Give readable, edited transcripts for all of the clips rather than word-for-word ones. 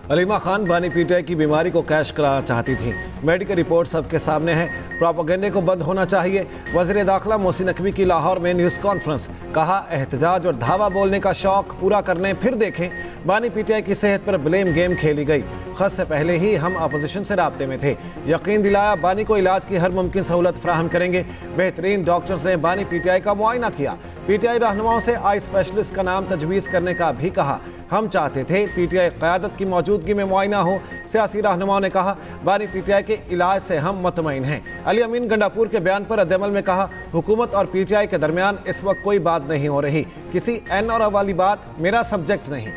अलीमा खान बानी पीटीआई की बीमारी को कैश कराना चाहती थी। मेडिकल रिपोर्ट सबके सामने है। प्रोपेगेंडे को बंद होना चाहिए। वज़ीर दाखिला मोहसिन नकवी की लाहौर में न्यूज़ कॉन्फ्रेंस। कहा, एहतजाज और धावा बोलने का शौक पूरा करने फिर देखें। बानी पीटीआई की सेहत पर ब्लेम गेम खेली गई। खत से पहले ही हम अपोजिशन से राब्ते में थे। यकीन दिलाया बानी को इलाज की हर मुमकिन सहूलत फराहम करेंगे। बेहतरीन डॉक्टर्स ने बानी पीटीआई का मुआयना किया। पीटीआई रहनुमाओं से आई स्पेशलिस्ट का नाम तजवीज़ करने का भी कहा। हम चाहते थे पीटीआई क़यादत की मौजूदगी में मुआयना हो। सियासी रहनुमाओं ने कहा, बानी पीटीआई के इलाज से हम मुतमईन हैं। अली अमीन गंडापुर के बयान पर रद्द-ए-अमल में कहा, हुकूमत और पीटीआई के दरमियान इस वक्त कोई बात नहीं हो रही। किसी एन और वाली बात मेरा सब्जेक्ट नहीं।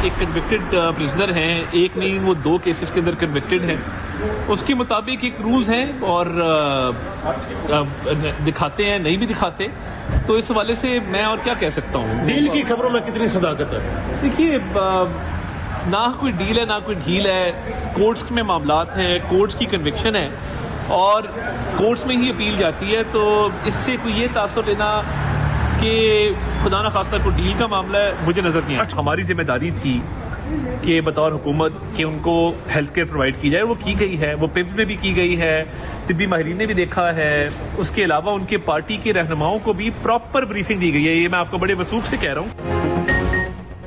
एक कन्विक्टेड प्रिजनर हैं, एक नहीं वो 2 केसेस के अंदर कन्विक्टेड हैं। उसके मुताबिक एक रूल्स हैं और दिखाते हैं, नहीं भी दिखाते। तो इस हवाले से मैं और क्या कह सकता हूँ। डील की खबरों में कितनी सदाकत है? देखिए, ना कोई डील है ना कोई ढील है। कोर्ट्स में मामलात हैं, कोर्ट्स की कन्विक्शन है और कोर्ट्स में ही अपील जाती है। तो इससे कोई ये तासुर लेना कि खुदा ना खास्ता कोई डील का मामला है, मुझे नजर नहीं आता। हमारी जिम्मेदारी थी कि बतौर हुकूमत कि उनको हेल्थ केयर प्रोवाइड की जाए। वो की गई है, वो पिब्स में भी की गई है, तिब्बी माहिरीन ने भी देखा है। उसके अलावा उनके पार्टी के रहनुमाओं को भी प्रॉपर ब्रीफिंग दी गई है। ये मैं आपको बड़े वसूख से कह रहा हूँ।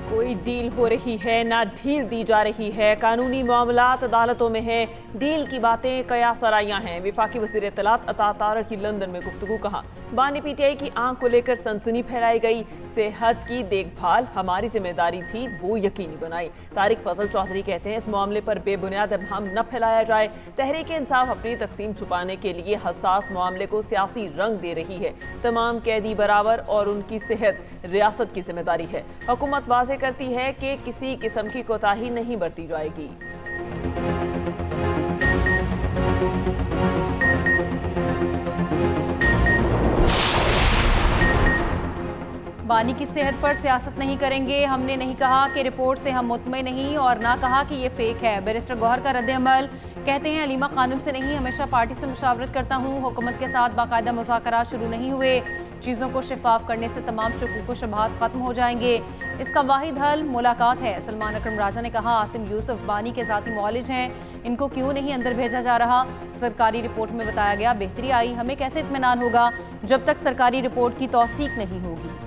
कोई डील हो रही है ना ढील दी जा रही है। कानूनी मामलात अदालतों में है। डील की बातें कयास सराइयां हैं। वफाकी वज़ीर इत्तलात अता तारर की लंदन में गुफ्तगू। कहा, बानी पीटीआई की आंख को लेकर सनसनी फैलाई गई। सेहत की देखभाल हमारी जिम्मेदारी थी, वो यकीनी बनाई। तारिक फजल चौधरी कहते हैं, इस मामले पर बेबुनियाद अबहम न फैलाया जाए। तहरीक इंसाफ अपनी तकसीम छुपाने के लिए हसास मामले को सियासी रंग दे रही है। तमाम कैदी बराबर और उनकी सेहत रियासत की जिम्मेदारी है। हुकूमत वाज़ेह करती है कि किसी किस्म की कोताही नहीं बरती जाएगी। बानी की सेहत पर सियासत नहीं करेंगे। हमने नहीं कहा कि रिपोर्ट से हम मुतमईन नहीं और ना कहा कि ये फेक है। बैरिस्टर गौहर का रद्द-ए-अमल। कहते हैं, अलीमा खानम से नहीं, हमेशा पार्टी से मुशावरत करता हूँ। हुकूमत के साथ बाकायदा मुज़ाकरात शुरू नहीं हुए। चीज़ों को शफाफ करने से तमाम शकूक व शुबहात ख़त्म हो जाएंगे। इसका वाहिद हल मुलाकात है। सलमान अकरम राजा ने कहा, आसिम यूसुफ बानी के ज़ाती मुआलिज हैं, इनको क्यों नहीं अंदर भेजा जा रहा? सरकारी रिपोर्ट में बताया गया बेहतरी आई, हमें कैसे इत्मीनान होगा जब तक सरकारी रिपोर्ट की तौसीक नहीं होगी।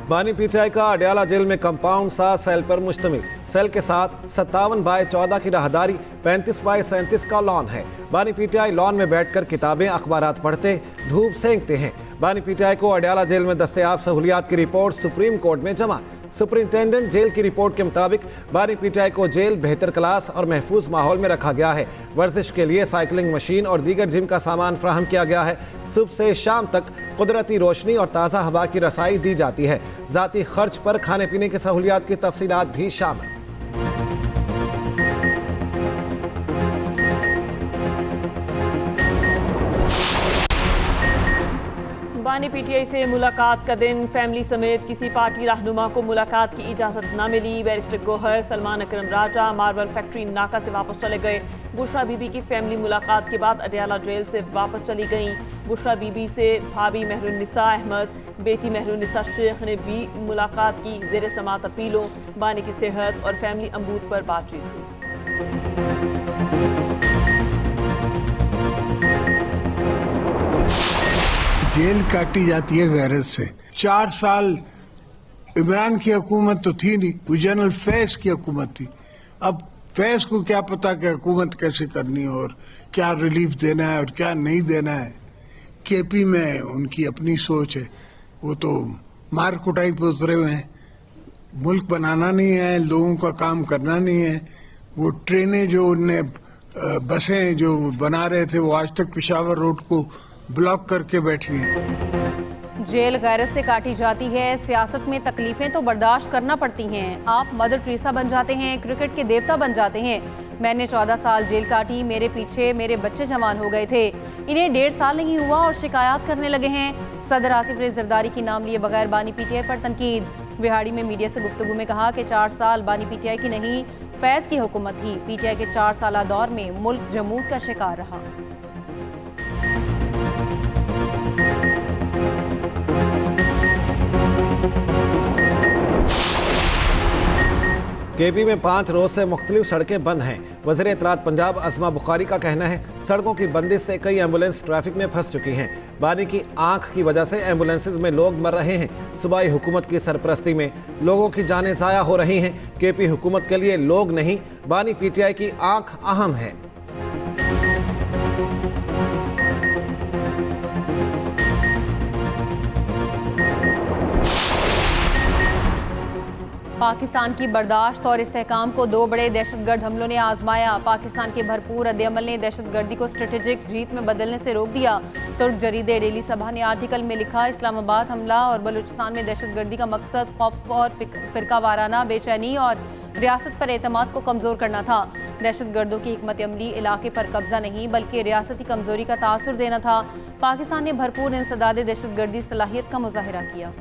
बानी पीटीआई का अडयाला जेल में कंपाउंड 7 सेल पर मुश्तमिल। सेल के साथ 57/14 की राहदारी, 35/37 का लॉन है। बानी पीटीआई लॉन में बैठकर किताबें अखबारात पढ़ते, धूप सेंकते हैं। बानी पीटीआई को अडयाला जेल में दस्तयाब सहूलियात की रिपोर्ट सुप्रीम कोर्ट में जमा। सुपरिंटेंडेंट जेल की रिपोर्ट के मुताबिक बानी पीटीआई को जेल बेहतर क्लास और महफूज माहौल में रखा गया है। वर्जिश के लिए साइकिलिंग मशीन और दीगर जिम का सामान फ्राहम किया गया है। सुबह से शाम तक कुदरती रोशनी और ताज़ा हवा की रसाई दी जाती है। ज़ाती खर्च पर खाने पीने की सहूलियात की तफसीलात भी शामिल। बानी पीटीआई से मुलाकात का दिन। फैमिली समेत किसी पार्टी रहनुमा को मुलाकात की इजाज़त न मिली। बैरिस्टर गौहर, सलमान अकरम राजा मार्बल फैक्ट्री नाका से वापस चले गए। बुशरा बीबी की फैमिली मुलाकात के बाद अडयाला जेल से वापस चली गईं। बुशरा बीबी से भाभी महरुन्निसा अहमद, बेटी महरुन्निसा शेख ने भी मुलाकात की। ज़ेर समात अपीलों, बानी की सेहत और फैमिली अमूर पर बातचीत हुई। जेल काटी जाती है गैरत से। 4 साल इमरान की हुकूमत तो थी नहीं, वो जनरल फैज की हुकूमत थी। अब फैज को क्या पता कि हुकूमत कैसे करनी है और क्या रिलीफ देना है और क्या नहीं देना है। केपी में उनकी अपनी सोच है, वो तो मार कुटाई पे उतरे हुए हैं। मुल्क बनाना नहीं है, लोगों का काम करना नहीं है। वो ट्रेनें जो उनने बसें जो बना रहे थे वो आज तक पेशावर रोड को ब्लॉक करके बैठी हैं। जेल गैरत से काटी जाती है। सियासत में तकलीफें तो बर्दाश्त करना पड़ती हैं। आप मदर टेरेसा बन जाते हैं, क्रिकेट के देवता बन जाते हैं, मैंने 14 साल जेल काटी, मेरे पीछे मेरे बच्चे जवान हो गए थे, इन्हें 1.5 साल नहीं हुआ और शिकायत करने लगे हैं। सदर आसिफ जरदारी की नाम लिए बगैर बानी पीटीआई पर तनकीद। बिहाड़ी में मीडिया से गुफ्तगू में कहा कि 4 साल बानी पीटीआई की नहीं, फैज़ की हुकूमत थी। पीटीआई के 4 साल दौर में मुल्क जमूद का शिकार रहा। केपी में 5 रोज से मुख्तलिफ सड़कें बंद हैं। वज़ीर इत्तलात पंजाब अज़मा बुखारी का कहना है सड़कों की बंदिश से कई एम्बुलेंस ट्रैफिक में फंस चुकी हैं। बानी की आंख की वजह से एम्बुलेंसेज में लोग मर रहे हैं। सूबाई हुकूमत की सरपरस्ती में लोगों की जानें ज़ाया हो रही हैं। केपी हुकूमत के लिए लोग नहीं, बानी पीटीआई की आंख अहम है। पाकिस्तान की बर्दाश्त और इस्तेहकाम को 2 बड़े दहशतगर्द हमलों ने आजमाया। पाकिस्तान के भरपूर रद्द-ए-अमल ने दहशतगर्दी को स्ट्रेटेजिक जीत में बदलने से रोक दिया। तुर्क जरीदे डेली सभा ने आर्टिकल में लिखा, इस्लामाबाद हमला और बलूचिस्तान में दहशतगर्दी का मकसद खौफ और फिरका वाराना बेचैनी और रियासत पर एतमाद को कमज़ोर करना था। दहशतगर्दों की हिकमत अमली इलाके पर कब्जा नहीं बल्कि रियासती कमजोरी का तासुर देना था। पाकिस्तान ने भरपूर इंसदाद दहशतगर्दी सलाहियत का मुजाहिरा किया।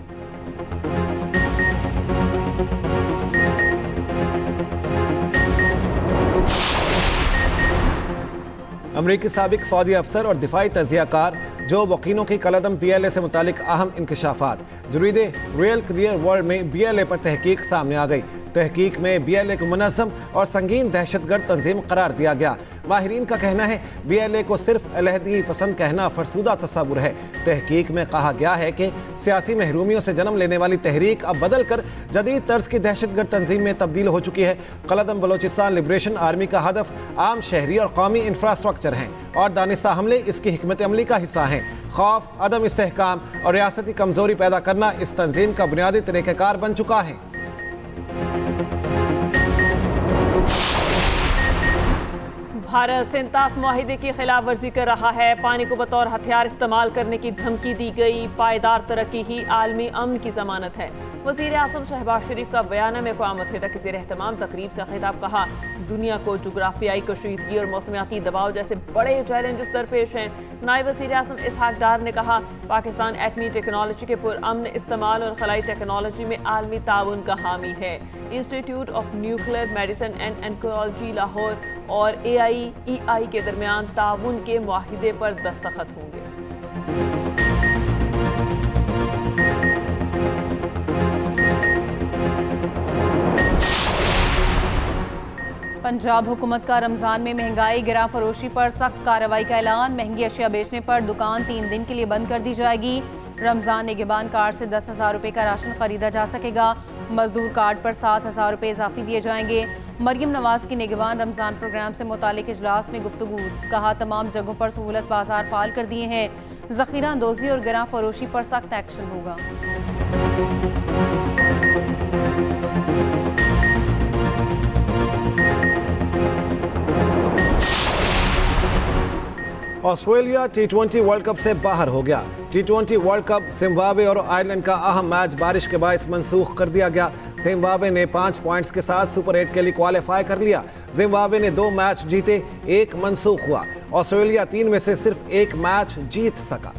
अमरीकी साबिक फौजी अफसर और दिफाई तजियाकार जो वकीलों की कलदम BLA से मुतालिक अहम इंकशाफात। जरीदे रियल क्लियर वर्ल्ड में BLA पर तहकीक सामने आ गई। तहकीक में BLA को मुनज़्ज़म और संगीन दहशतगर्द तंजीम करार दिया गया। माहिरीन का कहना है BLA को सिर्फ अलहदगी पसंद कहना फरसूदा तस्वुर है। तहकीक में कहा गया है कि सियासी महरूमियों से जन्म लेने वाली तहरीक अब बदल कर जदीद तर्ज की दहशतगर्द तंजीम में तब्दील हो चुकी है। कलदम बलोचिस्तान लिबरेशन आर्मी का हदफ आम शहरी और कौमी इंफ्रास्ट्रक्चर हैं और दानिस्ता हमले इसकी हिकमत अमली का हिस्सा हैं। खौफ, अदम इस्तेहकाम और रियासती कमजोरी पैदा करना इस तंजीम का बुनियादी तरीक़ाकार बन चुका है। भारत सिंतास मुआहिदे की खिलाफ वर्जी कर रहा है। पानी को बतौर हथियार इस्तेमाल करने की धमकी दी गई। पायदार तरक्की ही आलमी अमन की जमानत है। वज़ीर आज़म शहबाज शरीफ का बयान में अक़वाम मुत्तहिदा की ज़ेर-ए-एहतमाम तकरीब से खिताब। कहा, दुनिया को जुग्राफियाई कशीदगी और मौसमियाती दबाव जैसे बड़े चैलेंजेस दरपेश हैं। नायब वज़ीर आज़म इसहाक डार ने कहा, पाकिस्तान एटमी टेक्नोलॉजी के पुरअमन इस्तेमाल और खलाई टेक्नोलॉजी में आलमी ताउन का हामी है। Institute of nuclear medicine and oncology Lahore और AIEI के दरमियान ताउन के मुआहिदे पर दस्तखत होंगे। पंजाब हुकूमत का रमज़ान में महंगाई गिरा फरोशी पर सख्त कार्रवाई का ऐलान। महंगी अशिया बेचने पर दुकान 3 दिन के लिए बंद कर दी जाएगी। रमज़ान निगहबान कार्ड से 10,000 रुपये का राशन खरीदा जा सकेगा। मजदूर कार्ड पर 7,000 रुपये इजाफी दिए जाएंगे। मरियम नवाज की निगहबान रमज़ान प्रोग्राम से मुतालिक इजलास में गुफ्तगू। कहा, तमाम जगहों पर सहूलत बाजार फाल कर दिए हैं। ज़ख़ीरा अंदोज़ी और गिरा फरोशी पर सख्त एक्शन होगा। ऑस्ट्रेलिया T20 वर्ल्ड कप से बाहर हो गया। T20 वर्ल्ड कप जिम्बाब्वे और आयरलैंड का अहम मैच बारिश के बायस मंसूख कर दिया गया। जिम्बाब्वे ने 5 पॉइंट्स के साथ सुपर 8 के लिए क्वालिफाई कर लिया। जिम्बाब्वे ने 2 मैच जीते, 1 मंसूख हुआ। ऑस्ट्रेलिया 3 में से सिर्फ 1 मैच जीत सका।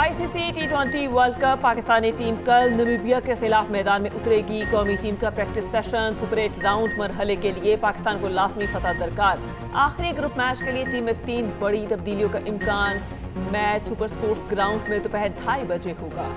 ICC T20 world cup Pakistani team कल नामीबिया के खिलाफ मैदान में उतरेगी। कौमी टीम का प्रैक्टिस सेशन सुपर 8 राउंड मरहले के लिए पाकिस्तान को लाजमी फतह दरकार। आखिरी ग्रुप मैच के लिए टीम में 3 बड़ी तब्दीलियों का इम्कान। मैच सुपर स्पोर्ट्स ग्राउंड में दोपहर 2:30 बजे होगा।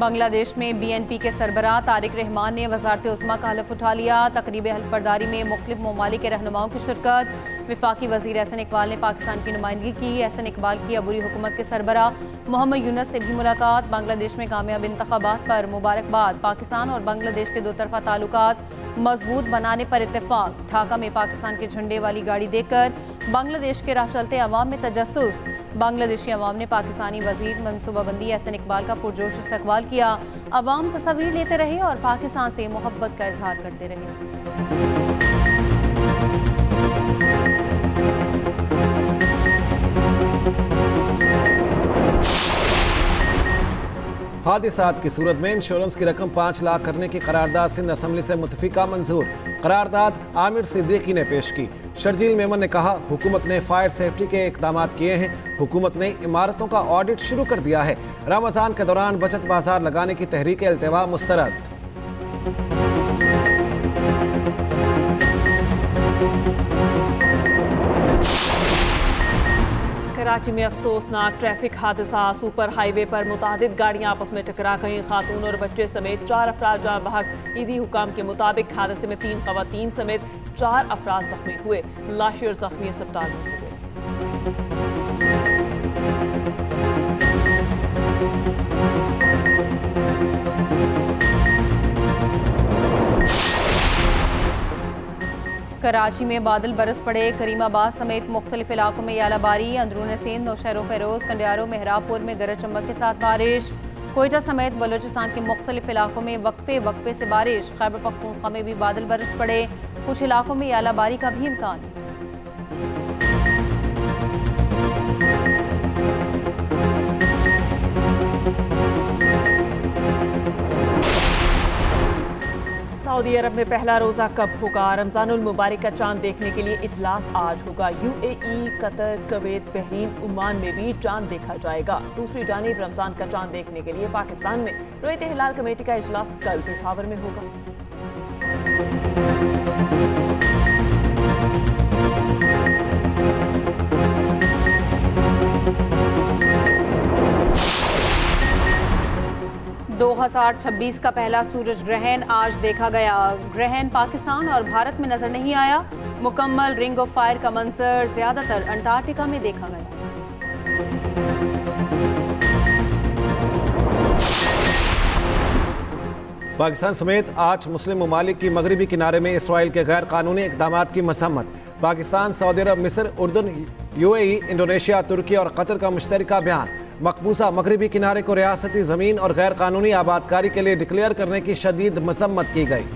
बांग्लादेश में BNP के सरबराह तारिक रहमान ने वज़ारत उस्मा का हलफ उठा लिया। तकरीब हल्फबरदारी में मुख्तलिफ ममालिक के रहनुमाओं की शिरकत। वफाकी वज़ीर एहसन इकबाल ने पाकिस्तान की नुमाइंदगी की। एहसन इकबाल की अबूरी हुकूमत के सरबराह मोहम्मद यूनुस से भी मुलाकात। बांग्लादेश में कामयाब इंतखाबात पर मुबारकबाद। पाकिस्तान और बांग्लादेश के 2 तरफा ताल्लुकात मजबूत बनाने पर इत्तेफाक। ढाका में पाकिस्तान के झंडे वाली गाड़ी देकर बांग्लादेश के राह चलते अवाम में तजस्सुस। बांग्लादेशी अवाम ने पाकिस्तानी वजीर मनसूबाबंदी एहसन इकबाल का पुरजोश इस्तकबाल किया। अवाम तस्वीर लेते रहे और पाकिस्तान से मोहब्बत का इजहार करते रहे। हादिसात की सूरत में इंश्योरेंस की रकम 5 लाख करने की करारदाद सिंध असम्बली से मुतफिका मंजूर। करारदाद आमिर सिद्दीकी ने पेश की। शर्जील मेमन ने कहा, हुकूमत ने फायर सेफ्टी के इकदाम किए हैं। हुकूमत ने इमारतों का ऑडिट शुरू कर दिया है। रमजान के दौरान बचत बाजार लगाने की तहरीक इल्तिवा मुस्तरद। कराची में अफसोसनाक ट्रैफिक हादसा। सुपर हाईवे पर मुतादिद गाड़ियां आपस में टकरा गईं। खातून और बच्चे समेत 4 अफराद जाँ बहक। ईदी हुकाम के मुताबिक हादसे में 3 खवातीन समेत 4 अफराद जख्मी हुए। लाशी और जख्मी अस्पताल में गए। कराची में बादल बरस पड़े। करीमाबाद समेत मुख्तलिफ इलाकों में यालाबारी। अंदरून सिंध, नौशहर फेरोज, कंडियारो, मेहराबपुर में गरज चमक के साथ बारिश। कोयटा समेत बलूचिस्तान के मुख्तलिफ इलाकों में वक्फे से बारिश। खैबर पख्तूनख्वा में भी बादल बरस पड़े। कुछ इलाकों में यालाबारी का भी इम्कान। सऊदी अरब में पहला रोजा कब होगा? रमजानुल मुबारक का चांद देखने के लिए इजलास आज होगा। UAE, Qatar, Kuwait, Bahrain, Oman में भी चांद देखा जाएगा। दूसरी जानिब रमजान का चांद देखने के लिए पाकिस्तान में रुयत हिलाल कमेटी का इजलास कल पेशावर में होगा। दो 2026 का पहला सूरज ग्रहण आज देखा गया। ग्रहण पाकिस्तान और भारत में नजर नहीं आया। मुकम्मल रिंग ऑफ फायर का मंजर ज्यादातर अंटार्कटिका में देखा गया। पाकिस्तान समेत 8 मुस्लिम ममालिक की मगरबी किनारे में इसराइल के गैर कानूनी इकदाम की मसम्मत। पाकिस्तान, सऊदी अरब, मिस्र, उर्दन, यूएई, इंडोनेशिया, तुर्की और कतर का मुश्तरका बयान। मकबूजा मगरबी किनारे को रियासती ज़मीन और गैर कानूनी आबादकारी के लिए डिक्लेयर करने की शदीद मसम्मत की गई।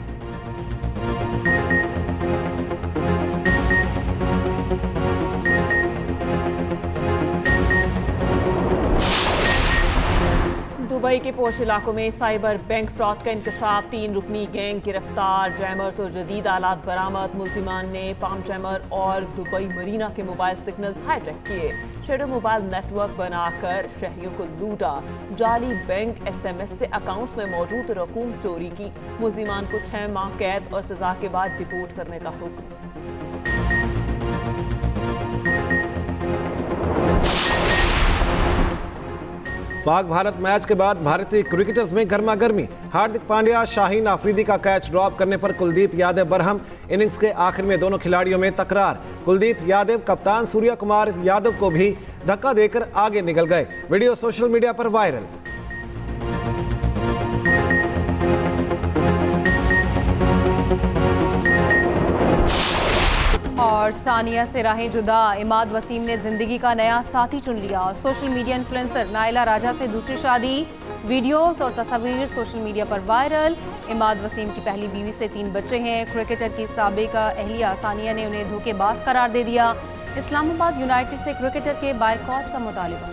दुबई के पोश इलाकों में साइबर बैंक फ्रॉड का इंकशाफ। 3 रुकनी गैंग गिरफ्तार। जैमर्स और जदीद आलात बरामद। मुल्जिमान ने पाम जैमर और दुबई मरीना के मोबाइल सिग्नल्स हाईजैक किए। शेडो मोबाइल नेटवर्क बनाकर शहरियों को लूटा। जाली बैंक SMS से अकाउंट्स में मौजूद रकूम चोरी की। मुल्जिमान को 6 माह कैद और सजा के बाद डिपोर्ट करने का हुक्म। पाक भारत मैच के बाद भारतीय क्रिकेटर्स में गर्मा गर्मी। हार्दिक पांड्या, शाहीन आफरीदी का कैच ड्रॉप करने पर कुलदीप यादव बरहम। इनिंग्स के आखिर में दोनों खिलाड़ियों में तकरार। कुलदीप यादव कप्तान सूर्य कुमार यादव को भी धक्का देकर आगे निकल गए। वीडियो सोशल मीडिया पर वायरल। और सानिया से राहें जुदा। इमाद वसीम ने जिंदगी का नया साथी चुन लिया। सोशल मीडिया इन्फ्लुएंसर नाइला राजा से दूसरी शादी। वीडियोस और तस्वीर सोशल मीडिया पर वायरल। इमाद वसीम की पहली बीवी से 3 बच्चे हैं। क्रिकेटर की साबिका अहलिया सानिया ने उन्हें धोखेबाज करार दे दिया। इस्लामाबाद यूनाइटेड से क्रिकेटर के बायकॉट का मुतालिबा।